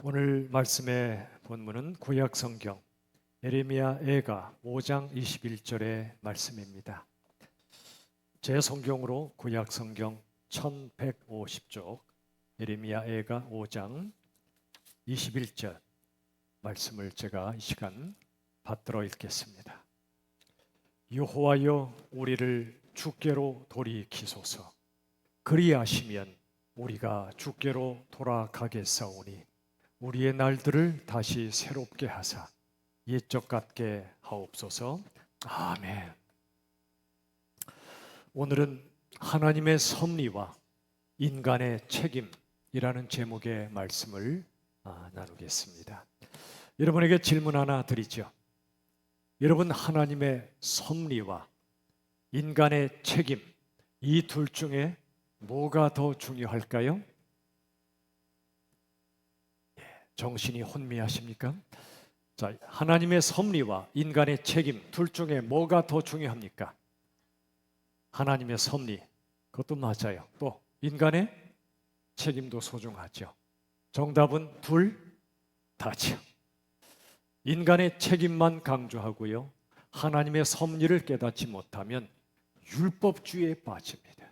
오늘 말씀의 본문은 구약성경 예레미야 애가 5장 21절의 말씀입니다. 제 성경으로 구약성경 1150쪽 예레미야 애가 5장 21절 말씀을 제가 이 시간 받들어 읽겠습니다. 여호와여, 우리를 주께로 돌이키소서. 그리하시면 우리가 주께로 돌아가겠사오니 우리의 날들을 다시 새롭게 하사 옛적 같게 하옵소서. 아멘. 오늘은 하나님의 섭리와 인간의 책임이라는 제목의 말씀을 나누겠습니다. 여러분에게 질문 하나 드리죠. 여러분, 하나님의 섭리와 인간의 책임, 이 둘 중에 뭐가 더 중요할까요? 정신이 혼미하십니까? 자, 하나님의 섭리와 인간의 책임 둘 중에 뭐가 더 중요합니까? 하나님의 섭리, 그것도 맞아요. 또 인간의 책임도 소중하죠. 정답은 둘 다죠. 인간의 책임만 강조하고요, 하나님의 섭리를 깨닫지 못하면 율법주의에 빠집니다.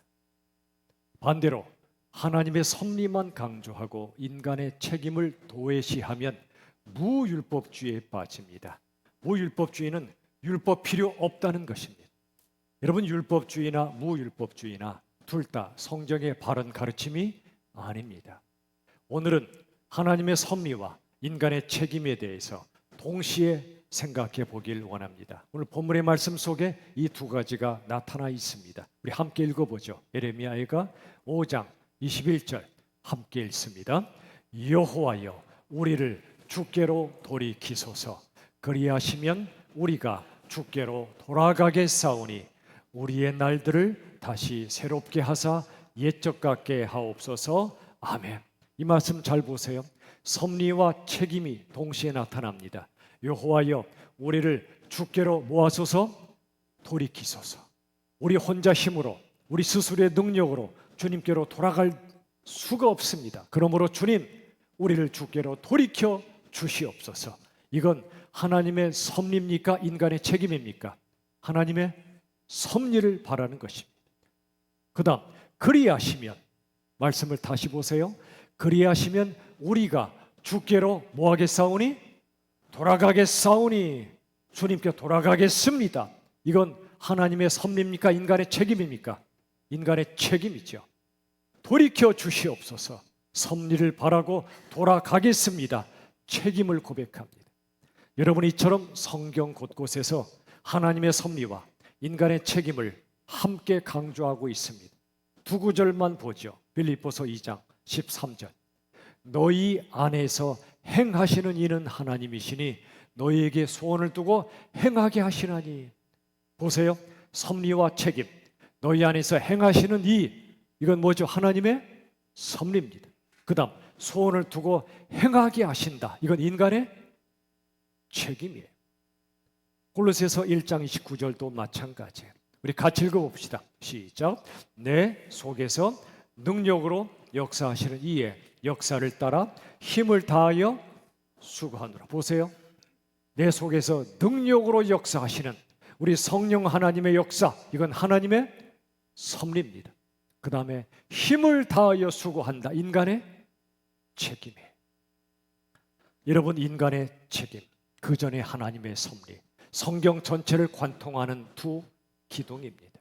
반대로 하나님의 섭리만 강조하고 인간의 책임을 도외시하면 무율법주의에 빠집니다. 무율법주의는 율법 필요 없다는 것입니다. 여러분, 율법주의나 무율법주의나 둘 다 성경의 바른 가르침이 아닙니다. 오늘은 하나님의 섭리와 인간의 책임에 대해서 동시에 생각해 보길 원합니다. 오늘 본문의 말씀 속에 이 두 가지가 나타나 있습니다. 우리 함께 읽어보죠. 예레미야 애가 5장 21절 함께 읽습니다. 여호와여, 우리를 주께로 돌이키소서. 그리하시면 우리가 주께로 돌아가겠사오니 우리의 날들을 다시 새롭게 하사 옛적 같게 하옵소서. 아멘. 이 말씀 잘 보세요. 섭리와 책임이 동시에 나타납니다. 여호와여, 우리를 주께로 모아소서. 돌이키소서. 우리 혼자 힘으로, 우리 스스로의 능력으로 주님께로 돌아갈 수가 없습니다. 그러므로 주님, 우리를 주께로 돌이켜 주시옵소서. 이건 하나님의 섭리입니까? 인간의 책임입니까? 하나님의 섭리를 바라는 것입니다. 그 다음, 그리하시면, 말씀을 다시 보세요. 그리하시면 우리가 주께로 뭐하겠사오니? 돌아가겠사오니, 주님께 돌아가겠습니다. 이건 하나님의 섭리입니까? 인간의 책임입니까? 인간의 책임이죠. 돌이켜 주시옵소서. 섭리를 바라고 돌아가겠습니다. 책임을 고백합니다. 여러분, 이처럼 성경 곳곳에서 하나님의 섭리와 인간의 책임을 함께 강조하고 있습니다. 두 구절만 보죠. 빌립보서 2장 13절. 너희 안에서 행하시는 이는 하나님이시니 너희에게 소원을 두고 행하게 하시나니. 보세요. 섭리와 책임, 너희 안에서 행하시는 이건 뭐죠? 하나님의 섭리입니다. 그 다음, 소원을 두고 행하게 하신다. 이건 인간의 책임이에요. 골로새서 1장 29절도 마찬가지예요. 우리 같이 읽어봅시다. 시작. 내 속에서 능력으로 역사하시는 이의 역사를 따라 힘을 다하여 수고하노라. 보세요. 내 속에서 능력으로 역사하시는 우리 성령 하나님의 역사, 이건 하나님의 섭리입니다. 그 다음에 힘을 다하여 수고한다. 인간의 책임이에요. 여러분, 인간의 책임, 그 전에 하나님의 섭리, 성경 전체를 관통하는 두 기둥입니다.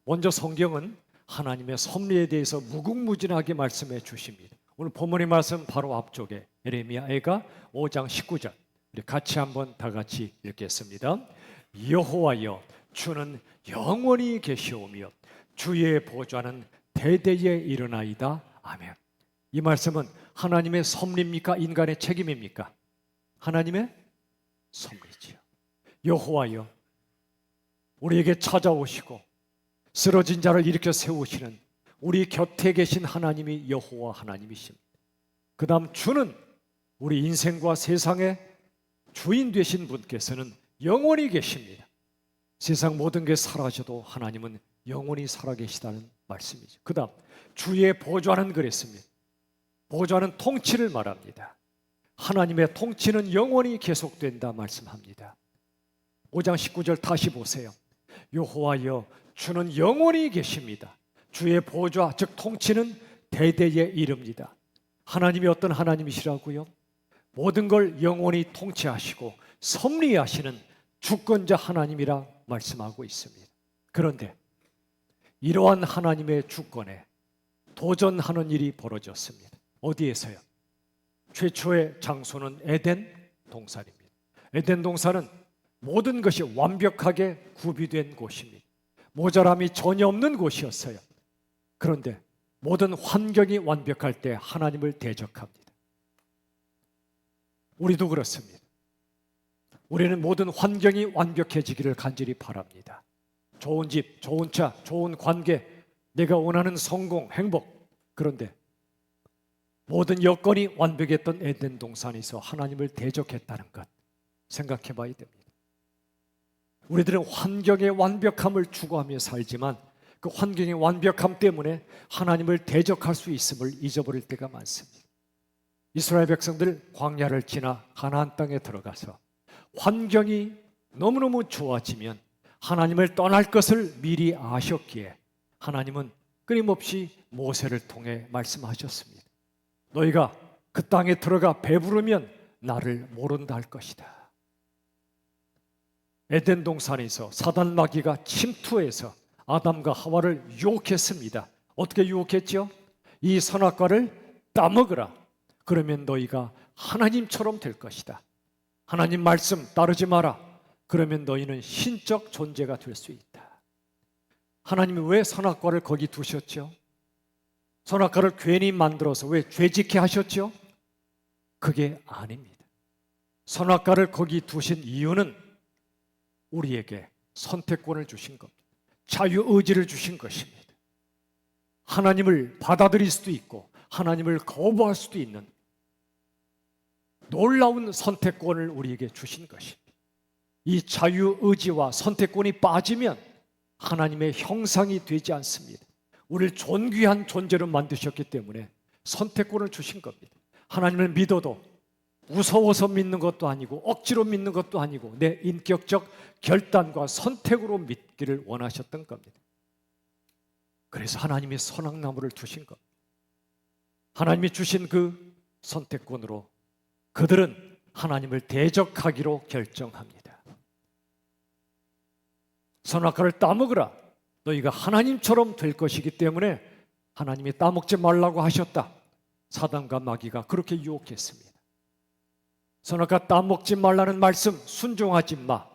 먼저 성경은 하나님의 섭리에 대해서 무궁무진하게 말씀해 주십니다. 오늘 본문의 말씀 바로 앞쪽에 예레미야 애가 5장 19절, 우리 같이 한번 다 같이 읽겠습니다. 여호와여, 주는 영원히 계시오며 주의 보좌는 대대에 일어나이다. 아멘. 이 말씀은 하나님의 섭리입니까? 인간의 책임입니까? 하나님의 섭리지요. 여호와여, 우리에게 찾아오시고 쓰러진 자를 일으켜 세우시는 우리 곁에 계신 하나님이 여호와 하나님이십니다. 그 다음, 주는 우리 인생과 세상의 주인 되신 분께서는 영원히 계십니다. 세상 모든 게 사라져도 하나님은 영원히 살아계시다는 말씀이죠. 그 다음, 주의 보좌는 그랬습니다. 보좌는 통치를 말합니다. 하나님의 통치는 영원히 계속된다 말씀합니다. 5장 19절 다시 보세요. 여호와여 주는 영원히 계십니다. 주의 보좌 즉 통치는 대대에 이릅니다. 하나님이 어떤 하나님이시라고요? 모든 걸 영원히 통치하시고 섭리하시는 주권자 하나님이라 말씀하고 있습니다. 그런데 이러한 하나님의 주권에 도전하는 일이 벌어졌습니다. 어디에서요? 최초의 장소는 에덴 동산입니다. 에덴 동산은 모든 것이 완벽하게 구비된 곳입니다. 모자람이 전혀 없는 곳이었어요. 그런데 모든 환경이 완벽할 때 하나님을 대적합니다. 우리도 그렇습니다. 우리는 모든 환경이 완벽해지기를 간절히 바랍니다. 좋은 집, 좋은 차, 좋은 관계, 내가 원하는 성공, 행복. 그런데 모든 여건이 완벽했던 에덴 동산에서 하나님을 대적했다는 것 생각해 봐야 됩니다. 우리들은 환경의 완벽함을 추구하며 살지만 그 환경의 완벽함 때문에 하나님을 대적할 수 있음을 잊어버릴 때가 많습니다. 이스라엘 백성들 광야를 지나 가나안 땅에 들어가서 환경이 너무너무 좋아지면 하나님을 떠날 것을 미리 아셨기에 하나님은 끊임없이 모세를 통해 말씀하셨습니다. 너희가 그 땅에 들어가 배부르면 나를 모른다 할 것이다. 에덴 동산에서 사단 마귀가 침투해서 아담과 하와를 유혹했습니다. 어떻게 유혹했죠? 이 선악과를 따먹으라. 그러면 너희가 하나님처럼 될 것이다. 하나님 말씀 따르지 마라. 그러면 너희는 신적 존재가 될 수 있다. 하나님이 왜 선악과를 거기 두셨죠? 선악과를 괜히 만들어서 왜 죄짓게 하셨죠? 그게 아닙니다. 선악과를 거기 두신 이유는 우리에게 선택권을 주신 겁니다. 자유의지를 주신 것입니다. 하나님을 받아들일 수도 있고 하나님을 거부할 수도 있는 놀라운 선택권을 우리에게 주신 것입니다. 이 자유의지와 선택권이 빠지면 하나님의 형상이 되지 않습니다. 우리를 존귀한 존재로 만드셨기 때문에 선택권을 주신 겁니다. 하나님을 믿어도 무서워서 믿는 것도 아니고 억지로 믿는 것도 아니고 내 인격적 결단과 선택으로 믿기를 원하셨던 겁니다. 그래서 하나님이 선악나무를 주신 겁니다. 하나님이 주신 그 선택권으로 그들은 하나님을 대적하기로 결정합니다. 선악과를 따먹으라. 너희가 하나님처럼 될 것이기 때문에 하나님이 따먹지 말라고 하셨다. 사단과 마귀가 그렇게 유혹했습니다. 선악과 따먹지 말라는 말씀 순종하지 마.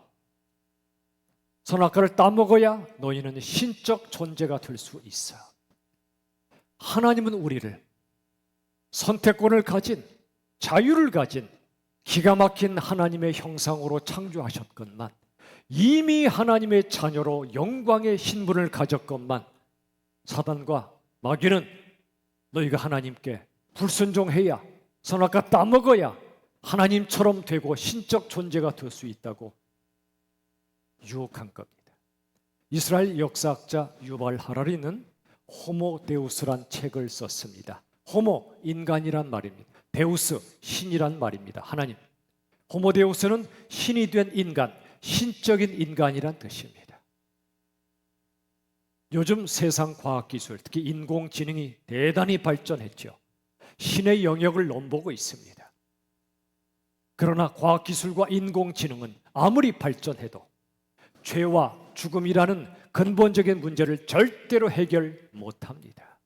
선악과를 따먹어야 너희는 신적 존재가 될 수 있어. 하나님은 우리를 선택권을 가진 자유를 가진 기가 막힌 하나님의 형상으로 창조하셨건만 이미 하나님의 자녀로 영광의 신분을 가졌건만 사단과 마귀는 너희가 하나님께 불순종해야 선악과 따먹어야 하나님처럼 되고 신적 존재가 될 수 있다고 유혹한 겁니다. 이스라엘 역사학자 유발 하라리는 호모 데우스란 책을 썼습니다. 호모 인간이란 말입니다. 데우스 신이란 말입니다. 하나님. 호모 데우스는 신이 된 인간, 신적인 인간이란 뜻입니다. 요즘 세상 과학기술, 특히 인공지능이 대단히 발전했죠. 신의 영역을 넘보고 있습니다. 그러나 과학기술과 인공지능은 아무리 발전해도 죄와 죽음이라는 근본적인 문제를 절대로 해결 못합니다.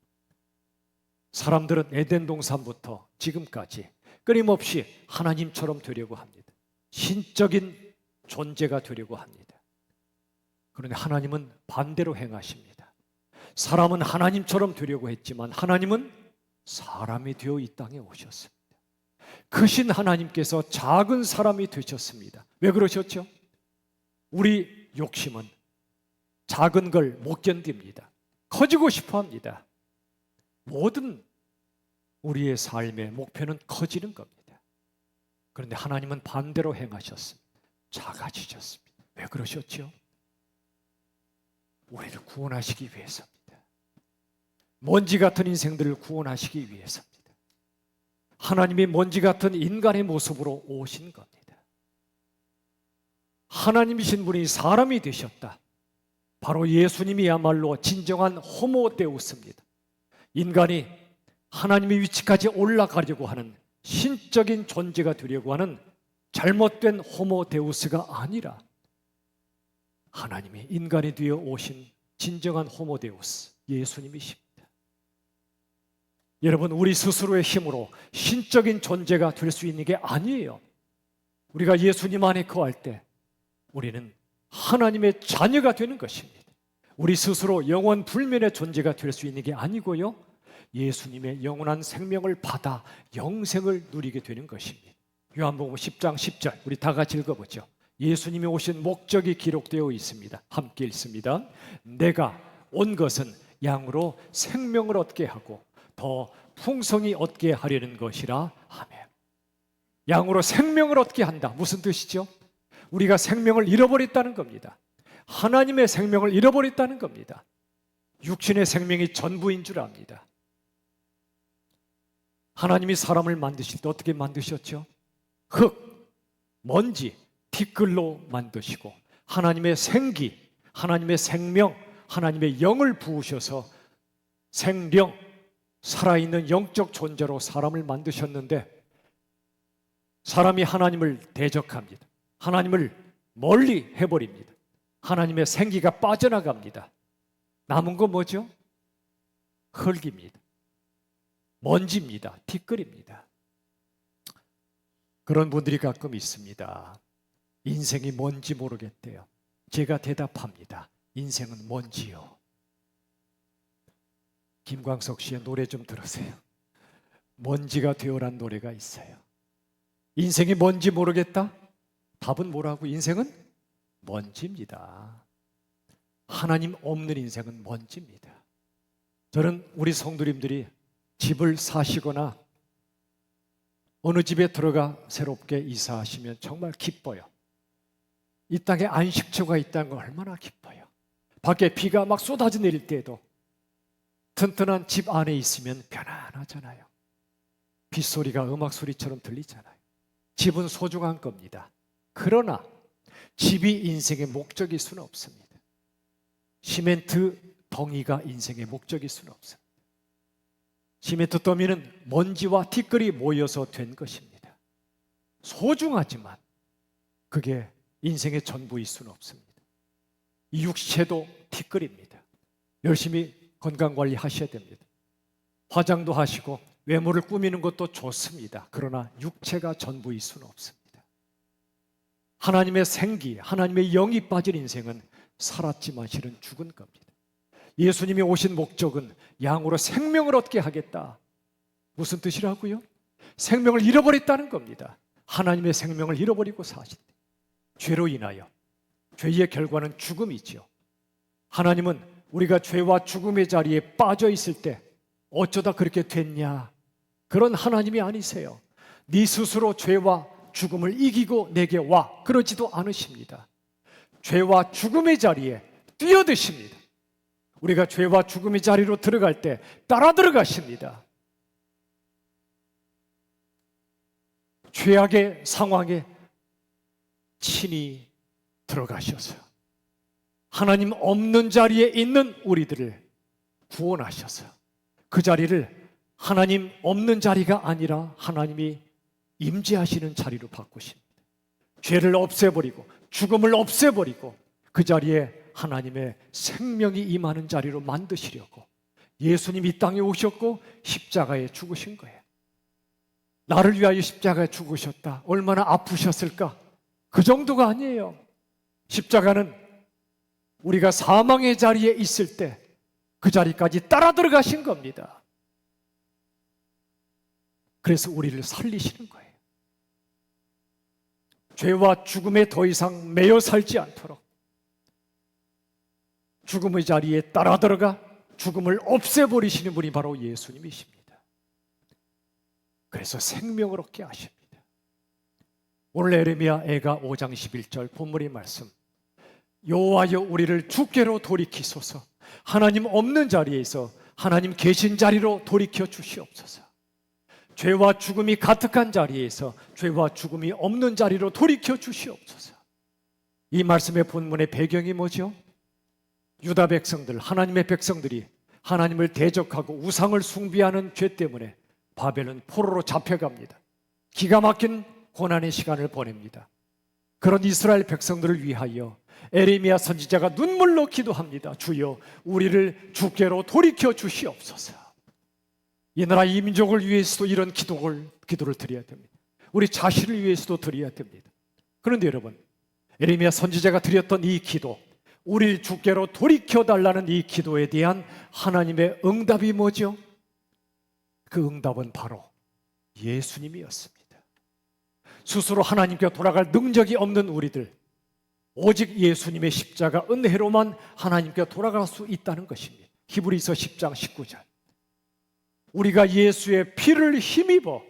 사람들은 에덴 동산부터 지금까지 끊임없이 하나님처럼 되려고 합니다. 신적인 존재가 되려고 합니다. 그런데 하나님은 반대로 행하십니다. 사람은 하나님처럼 되려고 했지만 하나님은 사람이 되어 이 땅에 오셨습니다. 크신 하나님께서 작은 사람이 되셨습니다. 왜 그러셨죠? 우리 욕심은 작은 걸 못 견딥니다. 커지고 싶어 합니다. 모든 우리의 삶의 목표는 커지는 겁니다. 그런데 하나님은 반대로 행하셨습니다. 작아지셨습니다. 왜 그러셨죠? 우리를 구원하시기 위해서입니다. 먼지 같은 인생들을 구원하시기 위해서입니다. 하나님이 먼지 같은 인간의 모습으로 오신 겁니다. 하나님이신 분이 사람이 되셨다. 바로 예수님이야말로 진정한 호모데우스입니다. 인간이 하나님의 위치까지 올라가려고 하는 신적인 존재가 되려고 하는 잘못된 호모데우스가 아니라 하나님이 인간이 되어 오신 진정한 호모데우스 예수님이십니다. 여러분, 우리 스스로의 힘으로 신적인 존재가 될 수 있는 게 아니에요. 우리가 예수님 안에 거할 때 우리는 하나님의 자녀가 되는 것입니다. 우리 스스로 영원 불면의 존재가 될 수 있는 게 아니고요, 예수님의 영원한 생명을 받아 영생을 누리게 되는 것입니다. 요한복음 10장 10절 우리 다 같이 읽어보죠. 예수님이 오신 목적이 기록되어 있습니다. 함께 읽습니다. 내가 온 것은 양으로 생명을 얻게 하고 더 풍성히 얻게 하려는 것이라 하며, 양으로 생명을 얻게 한다. 무슨 뜻이죠? 우리가 생명을 잃어버렸다는 겁니다. 하나님의 생명을 잃어버렸다는 겁니다. 육신의 생명이 전부인 줄 압니다. 하나님이 사람을 만드실 때 어떻게 만드셨죠? 흙, 먼지, 티끌로 만드시고 하나님의 생기, 하나님의 생명, 하나님의 영을 부으셔서 생령, 살아있는 영적 존재로 사람을 만드셨는데, 사람이 하나님을 대적합니다. 하나님을 멀리 해버립니다. 하나님의 생기가 빠져나갑니다. 남은 건 뭐죠? 흙입니다. 먼지입니다. 티끌입니다. 그런 분들이 가끔 있습니다. 인생이 뭔지 모르겠대요. 제가 대답합니다. 인생은 먼지요. 김광석 씨의 노래 좀 들으세요. 먼지가 되어란 노래가 있어요. 인생이 뭔지 모르겠다? 답은 뭐라고? 인생은 먼지입니다. 하나님 없는 인생은 먼지입니다. 저는 우리 성도님들이 집을 사시거나 어느 집에 들어가 새롭게 이사하시면 정말 기뻐요. 이 땅에 안식처가 있다는 건 얼마나 기뻐요. 밖에 비가 막 쏟아져 내릴 때에도 튼튼한 집 안에 있으면 편안하잖아요. 빗소리가 음악소리처럼 들리잖아요. 집은 소중한 겁니다. 그러나 집이 인생의 목적일 수는 없습니다. 시멘트 덩이가 인생의 목적일 수는 없습니다. 시멘트 더미는 먼지와 티끌이 모여서 된 것입니다. 소중하지만 그게 인생의 전부일 수는 없습니다. 이 육체도 티끌입니다. 열심히 건강관리 하셔야 됩니다. 화장도 하시고 외모를 꾸미는 것도 좋습니다. 그러나 육체가 전부일 수는 없습니다. 하나님의 생기, 하나님의 영이 빠진 인생은 살았지만 실은 죽은 겁니다. 예수님이 오신 목적은 양으로 생명을 얻게 하겠다. 무슨 뜻이라고요? 생명을 잃어버렸다는 겁니다. 하나님의 생명을 잃어버리고 사실 때 죄로 인하여, 죄의 결과는 죽음이죠. 하나님은 우리가 죄와 죽음의 자리에 빠져 있을 때 어쩌다 그렇게 됐냐, 그런 하나님이 아니세요. 네 스스로 죄와 죽음을 이기고 내게 와, 그러지도 않으십니다. 죄와 죽음의 자리에 뛰어드십니다. 우리가 죄와 죽음의 자리로 들어갈 때 따라 들어가십니다. 죄악의 상황에 친히 들어가셔서 하나님 없는 자리에 있는 우리들을 구원하셔서 그 자리를 하나님 없는 자리가 아니라 하나님이 임재하시는 자리로 바꾸십니다. 죄를 없애버리고 죽음을 없애버리고 그 자리에 하나님의 생명이 임하는 자리로 만드시려고 예수님이 이 땅에 오셨고 십자가에 죽으신 거예요. 나를 위하여 십자가에 죽으셨다. 얼마나 아프셨을까? 그 정도가 아니에요. 십자가는 우리가 사망의 자리에 있을 때 그 자리까지 따라 들어가신 겁니다. 그래서 우리를 살리시는 거예요. 죄와 죽음에 더 이상 매여 살지 않도록 죽음의 자리에 따라 들어가 죽음을 없애버리시는 분이 바로 예수님이십니다. 그래서 생명을 얻게 하십니다. 오늘 에레미야 애가 5장 11절 본문의 말씀, 여호와여 우리를 주께로 돌이키소서, 하나님 없는 자리에서 하나님 계신 자리로 돌이켜 주시옵소서. 죄와 죽음이 가득한 자리에서 죄와 죽음이 없는 자리로 돌이켜 주시옵소서. 이 말씀의 본문의 배경이 뭐죠? 유다 백성들, 하나님의 백성들이 하나님을 대적하고 우상을 숭배하는 죄 때문에 바벨론 포로로 잡혀갑니다. 기가 막힌 고난의 시간을 보냅니다. 그런 이스라엘 백성들을 위하여 에레미야 선지자가 눈물로 기도합니다. 주여, 우리를 주께로 돌이켜 주시옵소서. 이 나라 이 민족을 위해서도 이런 기도를 드려야 됩니다. 우리 자신을 위해서도 드려야 됩니다. 그런데 여러분, 에레미야 선지자가 드렸던 이 기도, 우리 주께로 돌이켜달라는 이 기도에 대한 하나님의 응답이 뭐죠? 그 응답은 바로 예수님이었습니다. 스스로 하나님께 돌아갈 능력이 없는 우리들, 오직 예수님의 십자가 은혜로만 하나님께 돌아갈 수 있다는 것입니다. 히브리서 10장 19절. 우리가 예수의 피를 힘입어,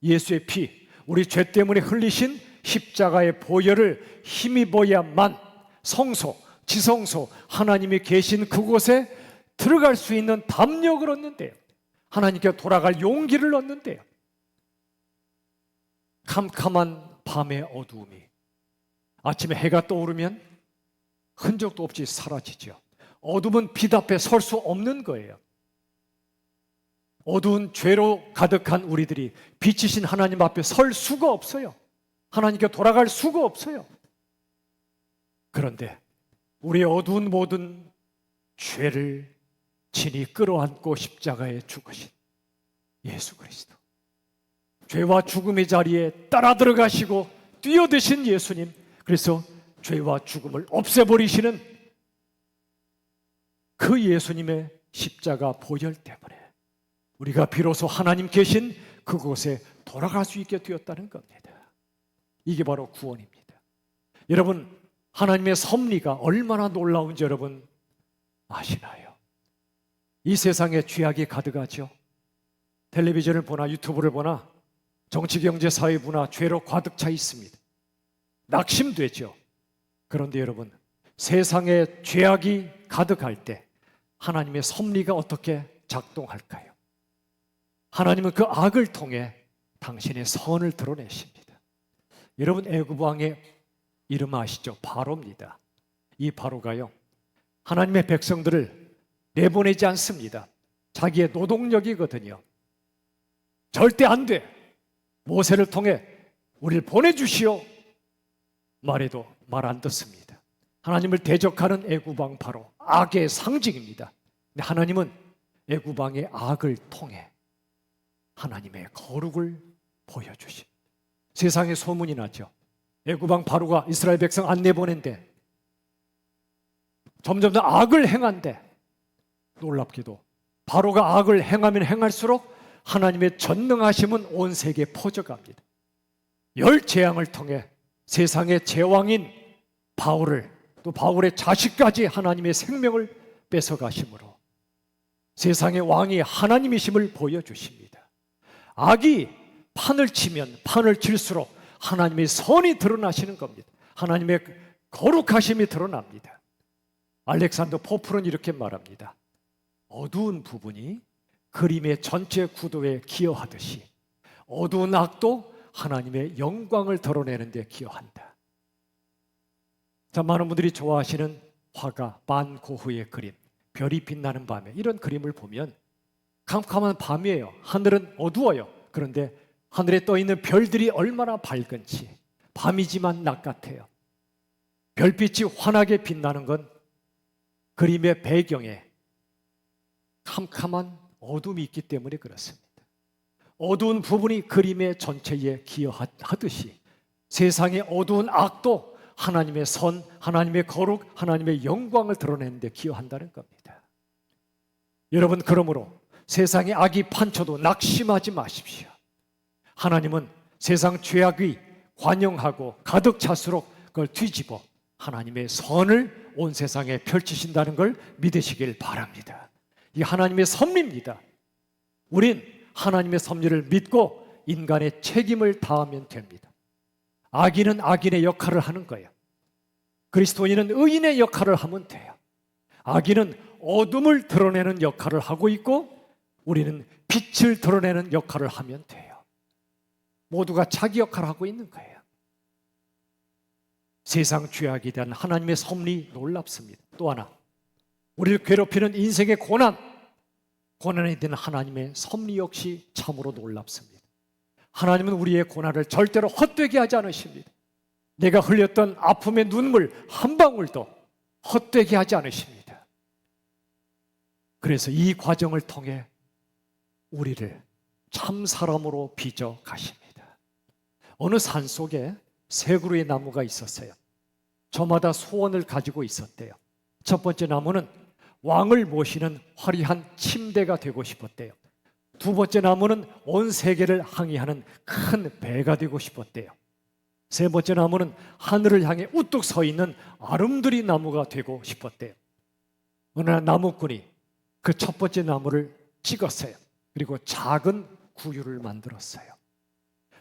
예수의 피, 우리 죄 때문에 흘리신 십자가의 보혈을 힘입어야만 성소, 지성소, 하나님이 계신 그곳에 들어갈 수 있는 담력을 얻는데요. 하나님께 돌아갈 용기를 얻는데요. 캄캄한 밤의 어두움이 아침에 해가 떠오르면 흔적도 없이 사라지죠. 어둠은 빛 앞에 설 수 없는 거예요. 어두운 죄로 가득한 우리들이 빛이신 하나님 앞에 설 수가 없어요. 하나님께 돌아갈 수가 없어요. 그런데 우리의 어두운 모든 죄를 친히 끌어안고 십자가에 죽으신 예수 그리스도, 죄와 죽음의 자리에 따라 들어가시고 뛰어드신 예수님, 그래서 죄와 죽음을 없애버리시는 그 예수님의 십자가 보혈 때문에 우리가 비로소 하나님 계신 그곳에 돌아갈 수 있게 되었다는 겁니다. 이게 바로 구원입니다. 여러분, 하나님의 섭리가 얼마나 놀라운지 여러분 아시나요? 이 세상에 죄악이 가득하죠. 텔레비전을 보나 유튜브를 보나 정치, 경제, 사회, 문화 죄로 가득 차 있습니다. 낙심되죠. 그런데 여러분, 세상에 죄악이 가득할 때 하나님의 섭리가 어떻게 작동할까요? 하나님은 그 악을 통해 당신의 선을 드러내십니다. 여러분, 애굽 왕의 이름 아시죠? 바로입니다. 이 바로가요, 하나님의 백성들을 내보내지 않습니다. 자기의 노동력이거든요. 절대 안 돼. 모세를 통해 우리를 보내주시오 말해도 말 안 듣습니다. 하나님을 대적하는 애굽 왕 바로 악의 상징입니다. 근데 하나님은 애굽 왕의 악을 통해 하나님의 거룩을 보여주십니다. 세상에 소문이 나죠. 애굽 왕 바로가 이스라엘 백성 안 내보낸대. 점점 더 악을 행한대. 놀랍게도 바로가 악을 행하면 행할수록 하나님의 전능하심은 온 세계에 퍼져갑니다. 열 재앙을 통해 세상의 제왕인 바울을, 또 바울의 자식까지 하나님의 생명을 뺏어가심으로 세상의 왕이 하나님이심을 보여주십니다. 악이 판을 치면 판을 칠수록 하나님의 선이 드러나시는 겁니다. 하나님의 거룩하심이 드러납니다. 알렉산더 포프는 이렇게 말합니다. 어두운 부분이 그림의 전체 구도에 기여하듯이 어두운 악도 하나님의 영광을 드러내는 데 기여한다. 자, 많은 분들이 좋아하시는 화가 반 고흐의 그림, 별이 빛나는 밤에, 이런 그림을 보면 캄캄한 밤이에요. 하늘은 어두워요. 그런데 하늘에 떠 있는 별들이 얼마나 밝은지, 밤이지만 낮 같아요. 별빛이 환하게 빛나는 건 그림의 배경에 캄캄한 어둠이 있기 때문에 그렇습니다. 어두운 부분이 그림의 전체에 기여하듯이 세상의 어두운 악도 하나님의 선, 하나님의 거룩, 하나님의 영광을 드러내는 데 기여한다는 겁니다. 여러분, 그러므로 세상의 악이 판쳐도 낙심하지 마십시오. 하나님은 세상 죄악이 관영하고 가득 찰수록 그걸 뒤집어 하나님의 선을 온 세상에 펼치신다는 걸 믿으시길 바랍니다. 이 하나님의 섭리입니다. 우린 하나님의 섭리를 믿고 인간의 책임을 다하면 됩니다. 악인은 악인의 역할을 하는 거예요. 그리스도인은 의인의 역할을 하면 돼요. 악인은 어둠을 드러내는 역할을 하고 있고 우리는 빛을 드러내는 역할을 하면 돼요. 모두가 자기 역할을 하고 있는 거예요. 세상 죄악에 대한 하나님의 섭리 놀랍습니다. 또 하나, 우리를 괴롭히는 인생의 고난에 대한 하나님의 섭리 역시 참으로 놀랍습니다. 하나님은 우리의 고난을 절대로 헛되게 하지 않으십니다. 내가 흘렸던 아픔의 눈물 한 방울도 헛되게 하지 않으십니다. 그래서 이 과정을 통해 우리를 참 사람으로 빚어 가십니다. 어느 산속에 세 그루의 나무가 있었어요. 저마다 소원을 가지고 있었대요. 첫 번째 나무는 왕을 모시는 화려한 침대가 되고 싶었대요. 두 번째 나무는 온 세계를 항해하는 큰 배가 되고 싶었대요. 세 번째 나무는 하늘을 향해 우뚝 서 있는 아름드리 나무가 되고 싶었대요. 어느 날 나무꾼이 그 첫 번째 나무를 찍었어요. 그리고 작은 구유를 만들었어요.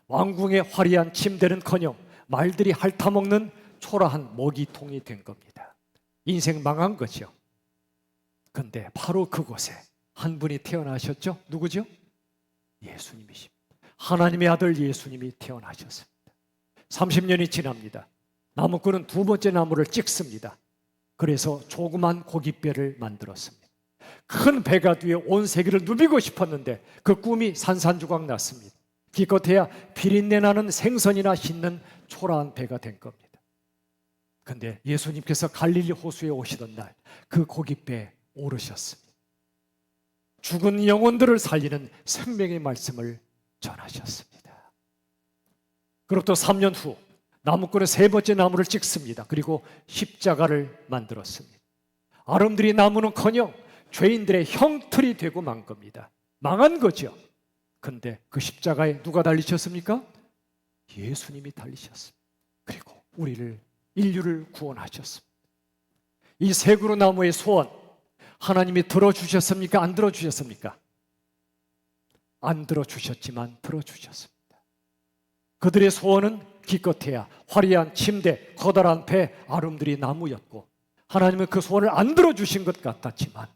왕궁의 화려한 침대는커녕 말들이 핥아먹는 초라한 모기통이 된 겁니다. 인생 망한 거죠. 그런데 바로 그곳에 한 분이 태어나셨죠? 누구죠? 예수님이십니다. 하나님의 아들 예수님이 태어나셨습니다. 30년이 지납니다. 나무꾼은 두 번째 나무를 찍습니다. 그래서 조그만 고깃배를 만들었습니다. 큰 배가 뒤에 온 세계를 누비고 싶었는데 그 꿈이 산산조각 났습니다. 기껏해야 비린내 나는 생선이나 싣는 초라한 배가 된 겁니다. 그런데 예수님께서 갈릴리 호수에 오시던 날 그 고깃배에 오르셨습니다. 죽은 영혼들을 살리는 생명의 말씀을 전하셨습니다. 그로부터 3년 후 나무꾼은 세 번째 나무를 찍습니다. 그리고 십자가를 만들었습니다. 아름드리 나무는커녕 죄인들의 형틀이 되고 만 겁니다. 망한 거죠. 그런데 그 십자가에 누가 달리셨습니까? 예수님이 달리셨습니다. 그리고 우리를, 인류를 구원하셨습니다. 이 세 그루 나무의 소원 하나님이 들어주셨습니까? 안 들어주셨습니까? 안 들어주셨지만 들어주셨습니다. 그들의 소원은 기껏해야 화려한 침대, 커다란 배, 아름드리 나무였고 하나님은 그 소원을 안 들어주신 것 같았지만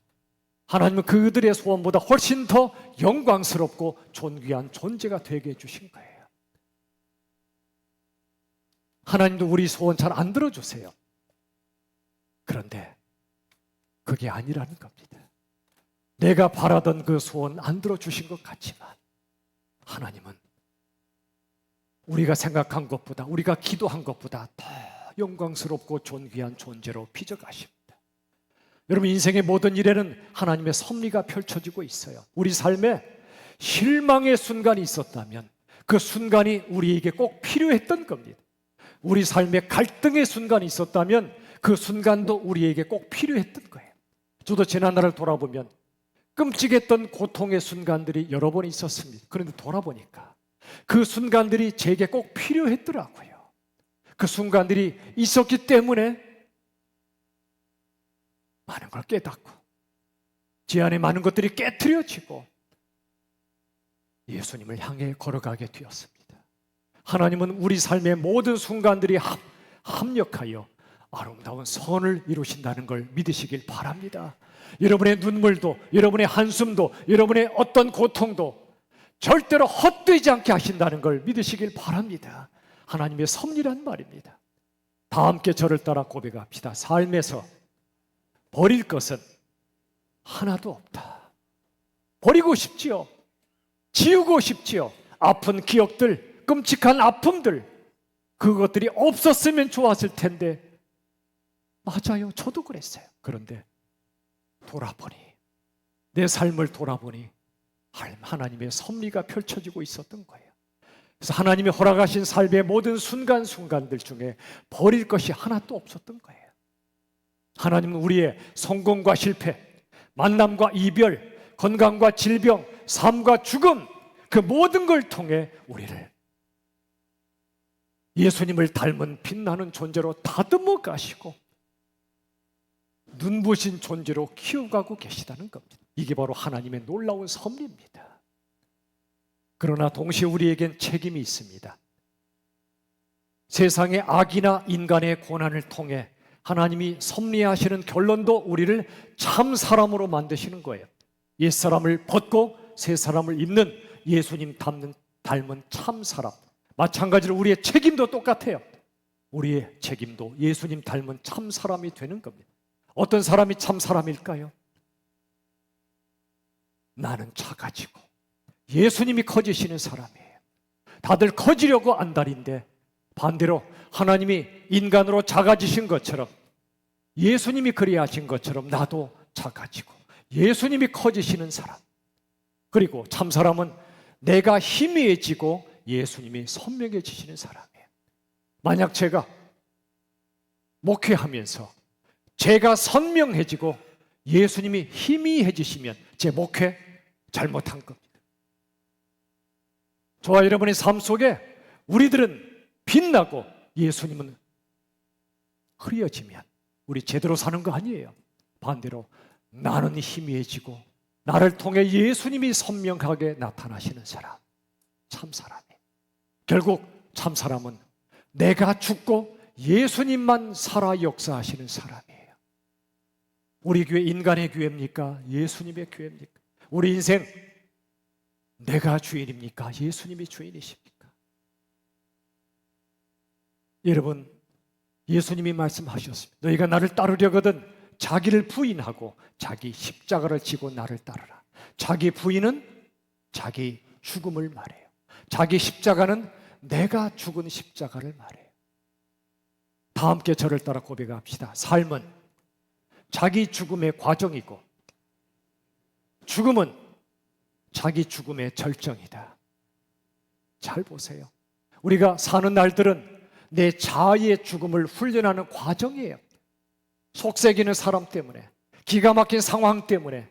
하나님은 그들의 소원보다 훨씬 더 영광스럽고 존귀한 존재가 되게 해주신 거예요. 하나님도 우리 소원 잘 안 들어주세요. 그런데 그게 아니라는 겁니다. 내가 바라던 그 소원 안 들어주신 것 같지만 하나님은 우리가 생각한 것보다, 우리가 기도한 것보다 더 영광스럽고 존귀한 존재로 빚어가십니다. 여러분, 인생의 모든 일에는 하나님의 섭리가 펼쳐지고 있어요. 우리 삶에 실망의 순간이 있었다면 그 순간이 우리에게 꼭 필요했던 겁니다. 우리 삶에 갈등의 순간이 있었다면 그 순간도 우리에게 꼭 필요했던 거예요. 저도 지난날을 돌아보면 끔찍했던 고통의 순간들이 여러 번 있었습니다. 그런데 돌아보니까 그 순간들이 제게 꼭 필요했더라고요. 그 순간들이 있었기 때문에 많은 걸 깨닫고 제 안에 많은 것들이 깨트려지고 예수님을 향해 걸어가게 되었습니다. 하나님은 우리 삶의 모든 순간들이 합력하여 아름다운 선을 이루신다는 걸 믿으시길 바랍니다. 여러분의 눈물도, 여러분의 한숨도, 여러분의 어떤 고통도 절대로 헛되지 않게 하신다는 걸 믿으시길 바랍니다. 하나님의 섭리란 말입니다. 다 함께 저를 따라 고백합시다. 삶에서 버릴 것은 하나도 없다. 버리고 싶지요. 지우고 싶지요. 아픈 기억들, 끔찍한 아픔들, 그것들이 없었으면 좋았을 텐데 맞아요. 저도 그랬어요. 그런데 돌아보니, 내 삶을 돌아보니 하나님의 섭리가 펼쳐지고 있었던 거예요. 그래서 하나님이 허락하신 삶의 모든 순간순간들 중에 버릴 것이 하나도 없었던 거예요. 하나님은 우리의 성공과 실패, 만남과 이별, 건강과 질병, 삶과 죽음, 그 모든 걸 통해 우리를 예수님을 닮은 빛나는 존재로 다듬어 가시고 눈부신 존재로 키워가고 계시다는 겁니다. 이게 바로 하나님의 놀라운 섭리입니다. 그러나 동시에 우리에겐 책임이 있습니다. 세상의 악이나 인간의 고난을 통해 하나님이 섭리하시는 결론도 우리를 참 사람으로 만드시는 거예요. 옛사람을 벗고 새 사람을 입는 예수님 닮은 참 사람. 마찬가지로 우리의 책임도 똑같아요. 우리의 책임도 예수님 닮은 참 사람이 되는 겁니다. 어떤 사람이 참 사람일까요? 나는 작아지고 예수님이 커지시는 사람이에요. 다들 커지려고 안달인데 반대로 하나님이 인간으로 작아지신 것처럼, 예수님이 그리하신 것처럼 나도 작아지고 예수님이 커지시는 사람. 그리고 참 사람은 내가 희미해지고 예수님이 선명해지시는 사람이에요. 만약 제가 목회하면서 제가 선명해지고 예수님이 희미해지시면 제 목회 잘못한 겁니다. 저와 여러분의 삶 속에 우리들은 빛나고 예수님은 흐려지면 우리 제대로 사는 거 아니에요. 반대로 나는 희미해지고 나를 통해 예수님이 선명하게 나타나시는 사람, 참 사람이에요. 결국 참 사람은 내가 죽고 예수님만 살아 역사하시는 사람이에요. 우리 교회 인간의 교회입니까? 예수님의 교회입니까? 우리 인생 내가 주인입니까? 예수님이 주인이십니까? 여러분, 예수님이 말씀하셨습니다. 너희가 나를 따르려거든 자기를 부인하고 자기 십자가를 지고 나를 따르라. 자기 부인은 자기 죽음을 말해요. 자기 십자가는 내가 죽은 십자가를 말해요. 다 함께 저를 따라 고백합시다. 삶은 자기 죽음의 과정이고 죽음은 자기 죽음의 절정이다. 잘 보세요. 우리가 사는 날들은 내 자아의 죽음을 훈련하는 과정이에요. 속삭이는 사람 때문에, 기가 막힌 상황 때문에,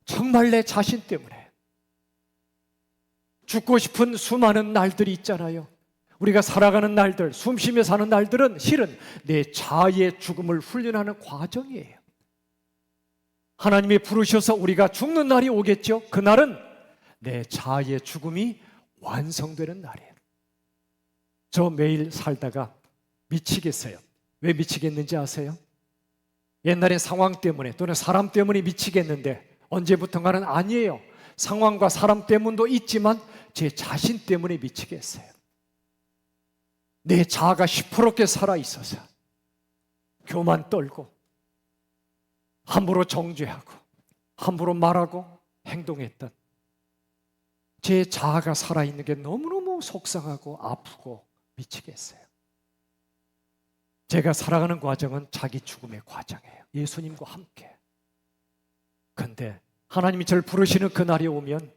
정말 내 자신 때문에 죽고 싶은 수많은 날들이 있잖아요. 우리가 살아가는 날들, 숨쉬며 사는 날들은 실은 내 자아의 죽음을 훈련하는 과정이에요. 하나님이 부르셔서 우리가 죽는 날이 오겠죠. 그날은 내 자아의 죽음이 완성되는 날이에요. 저 매일 살다가 미치겠어요. 왜 미치겠는지 아세요? 옛날에 상황 때문에 또는 사람 때문에 미치겠는데 언제부턴가는 아니에요. 상황과 사람 때문도 있지만 제 자신 때문에 미치겠어요. 내 자아가 시퍼렇게 살아있어서 교만 떨고 함부로 정죄하고 함부로 말하고 행동했던 제 자아가 살아있는 게 너무너무 속상하고 아프고 미치겠어요. 제가 살아가는 과정은 자기 죽음의 과정이에요. 예수님과 함께. 그런데 하나님이 저를 부르시는 그날이 오면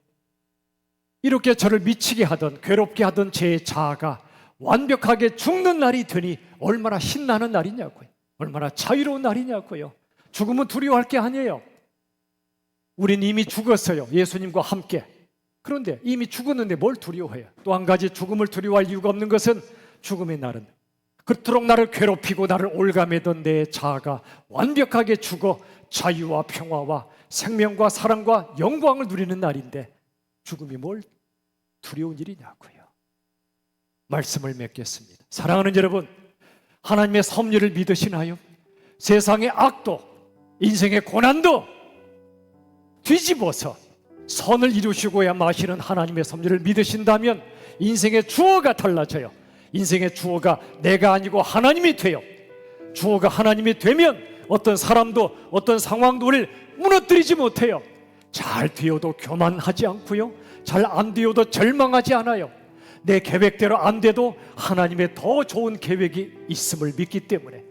이렇게 저를 미치게 하던, 괴롭게 하던 제 자아가 완벽하게 죽는 날이 되니 얼마나 신나는 날이냐고요. 얼마나 자유로운 날이냐고요. 죽음은 두려워할 게 아니에요. 우린 이미 죽었어요. 예수님과 함께. 그런데 이미 죽었는데 뭘 두려워해요? 또 한 가지 죽음을 두려워할 이유가 없는 것은 죽음의 날은 그토록 나를 괴롭히고 나를 올가매던 내 자아가 완벽하게 죽어 자유와 평화와 생명과 사랑과 영광을 누리는 날인데 죽음이 뭘 두려운 일이냐고요. 말씀을 맺겠습니다. 사랑하는 여러분, 하나님의 섭리를 믿으시나요? 세상의 악도 인생의 고난도 뒤집어서 선을 이루시고야 마시는 하나님의 섭리를 믿으신다면 인생의 주어가 달라져요. 인생의 주어가 내가 아니고 하나님이 돼요. 주어가 하나님이 되면 어떤 사람도 어떤 상황도 우리를 무너뜨리지 못해요. 잘 되어도 교만하지 않고요, 잘 안 되어도 절망하지 않아요. 내 계획대로 안 돼도 하나님의 더 좋은 계획이 있음을 믿기 때문에,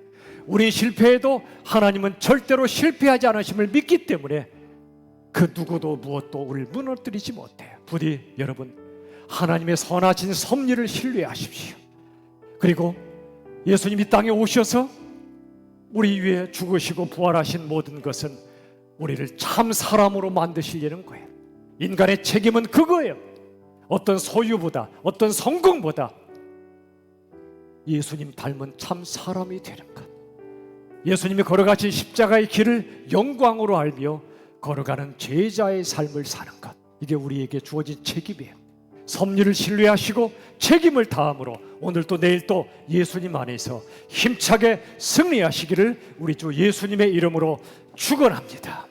우리 실패해도 하나님은 절대로 실패하지 않으심을 믿기 때문에 그 누구도 무엇도 우리를 무너뜨리지 못해요. 부디 여러분, 하나님의 선하신 섭리를 신뢰하십시오. 그리고 예수님이 땅에 오셔서 우리 위해 죽으시고 부활하신 모든 것은 우리를 참 사람으로 만드시려는 거예요. 인간의 책임은 그거예요. 어떤 소유보다, 어떤 성공보다 예수님 닮은 참 사람이 되는 것. 예수님이 걸어가신 십자가의 길을 영광으로 알며 걸어가는 제자의 삶을 사는 것. 이게 우리에게 주어진 책임이에요. 섭리를 신뢰하시고 책임을 다함으로 오늘 또 내일 또 예수님 안에서 힘차게 승리하시기를 우리 주 예수님의 이름으로 축원합니다.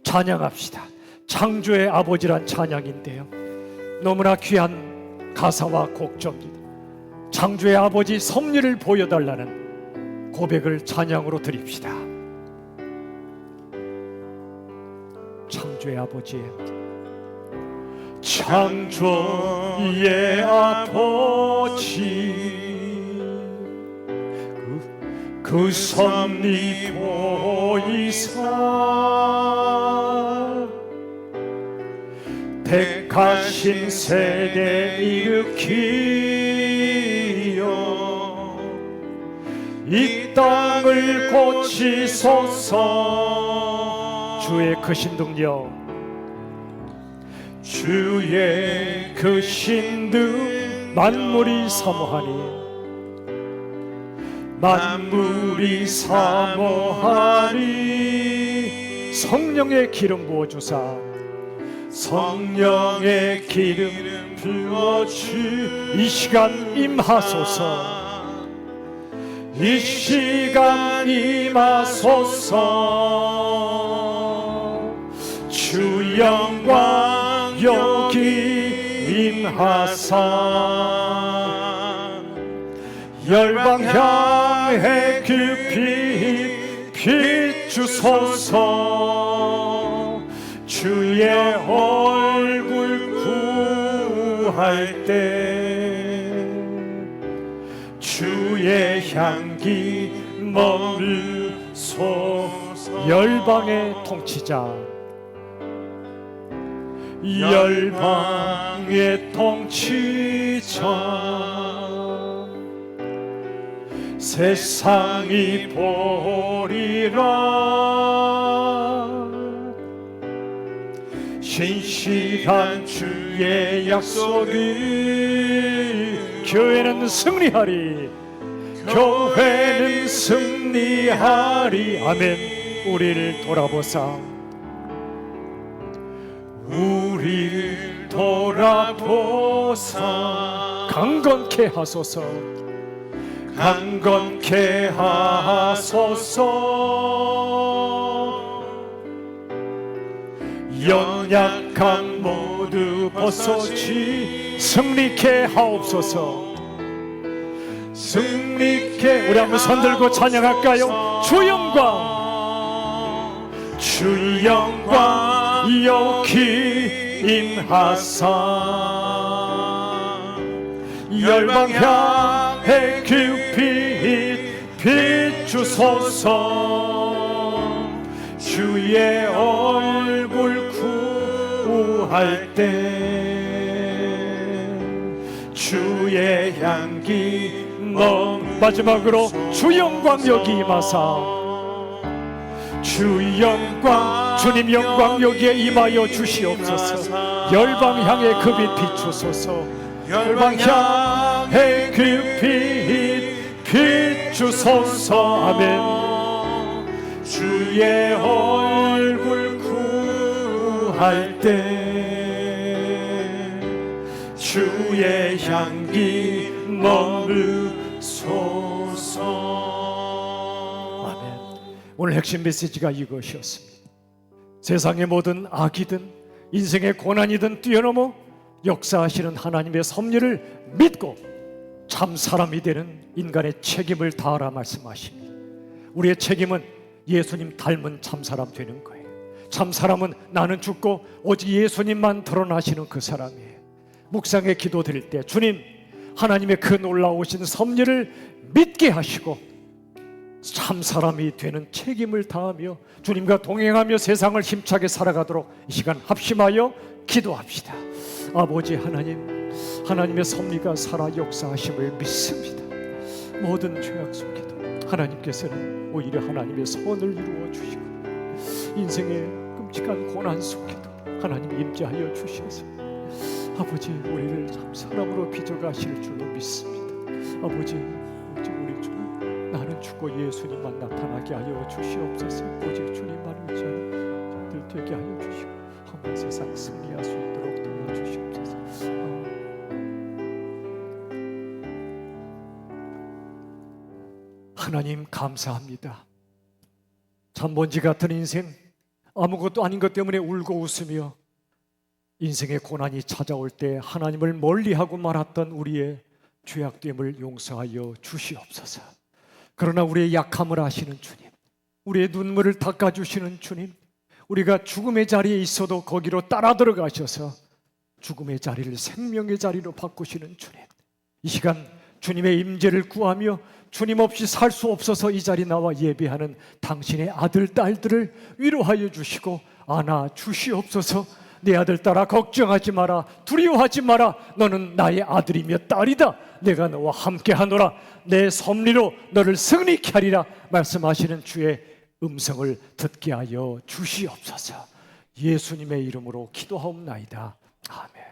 찬양합시다. 창조의 아버지란 찬양인데요, 너무나 귀한 가사와 곡조입니다. 창조의 아버지 섭리를 보여달라는 고백을 찬양으로 드립시다. 창조의 아버지, 창조의 아버지, 그 섭리 보이사 택하신 세대 일으키어 이 땅을 고치소서. 주의 크신 능력, 주의 크신 능 만물이 사모하니, 만물이 사모하니 성령의 기름 부어주사, 성령의 기름 부어주 이 시간 임하소서. 이 시간 임하소서. 주 영광 여기 임하사, 열방 향해 그 빛 비추소서. 주의 얼굴 구할 때 주의 향기 머무소서. 열방의 통치자, 열방의 통치자, 세상이 보리라. 신실한 주의 약속이, 교회는 승리하리, 교회는 승리하리. 아멘. 우리를 돌아보사, 우리를 돌아보사. 강건케 하소서, 강건케 하소서. 연약함 모두 벗어지 승리케 하옵소서. 승리케. 우리 한번 손들고 찬양할까요? 주 영광, 주 영광 여기 임하사, 열방 향해 그 빛 비추소서. 주의 얼굴 구할 때 주의 향기 마지막으로 주 영광 여기 임하사, 주 영광, 주님 영광 여기에 임하여 주시옵소서. 열방 향해 그 빛 비추소서. 열방 향해 그 빛 비추소서. 아멘. 주의 얼굴 구할 때 주의 향기 머무소서. 아멘. 오늘 핵심 메시지가 이것이었습니다. 세상의 모든 악이든 인생의 고난이든 뛰어넘어 역사하시는 하나님의 섭리를 믿고 참 사람이 되는 인간의 책임을 다하라 말씀하십니다. 우리의 책임은 예수님 닮은 참사람 되는 거예요. 참사람은 나는 죽고 오직 예수님만 드러나시는 그 사람이에요. 묵상에 기도 드릴 때 주님, 하나님의 그 놀라우신 섭리를 믿게 하시고 참사람이 되는 책임을 다하며 주님과 동행하며 세상을 힘차게 살아가도록 이 시간 합심하여 기도합시다. 아버지 하나님, 하나님의 섭리가 살아 역사하심을 믿습니다. 모든 죄악 속에도 하나님께서는 오히려 하나님의 선을 이루어 주시고 인생의 끔찍한 고난 속에도 하나님이 임재하여 주셔서 아버지 우리를 참 사람으로 빚어가실 줄로 믿습니다. 아버지 우리 주 나는 죽고 예수님만 나타나게 하여 주시옵소서. 오직 주님만 의지하는 자들 되게 하여 주시고 험한 세상 승리할 수 있도록 도와주시옵소서. 하나님 감사합니다. 잠본지 같은 인생, 아무것도 아닌 것 때문에 울고 웃으며 인생의 고난이 찾아올 때 하나님을 멀리하고 말았던 우리의 죄악됨을 용서하여 주시옵소서. 그러나 우리의 약함을 아시는 주님, 우리의 눈물을 닦아주시는 주님, 우리가 죽음의 자리에 있어도 거기로 따라 들어가셔서 죽음의 자리를 생명의 자리로 바꾸시는 주님, 이 시간 주님의 임재를 구하며 주님 없이 살 수 없어서 이 자리 나와 예배하는 당신의 아들, 딸들을 위로하여 주시고 안아 주시옵소서. 내 아들, 딸아, 걱정하지 마라, 두려워하지 마라, 너는 나의 아들이며 딸이다, 내가 너와 함께하노라, 내 섭리로 너를 승리케 하리라 말씀하시는 주의 음성을 듣게 하여 주시옵소서. 예수님의 이름으로 기도하옵나이다. 아멘.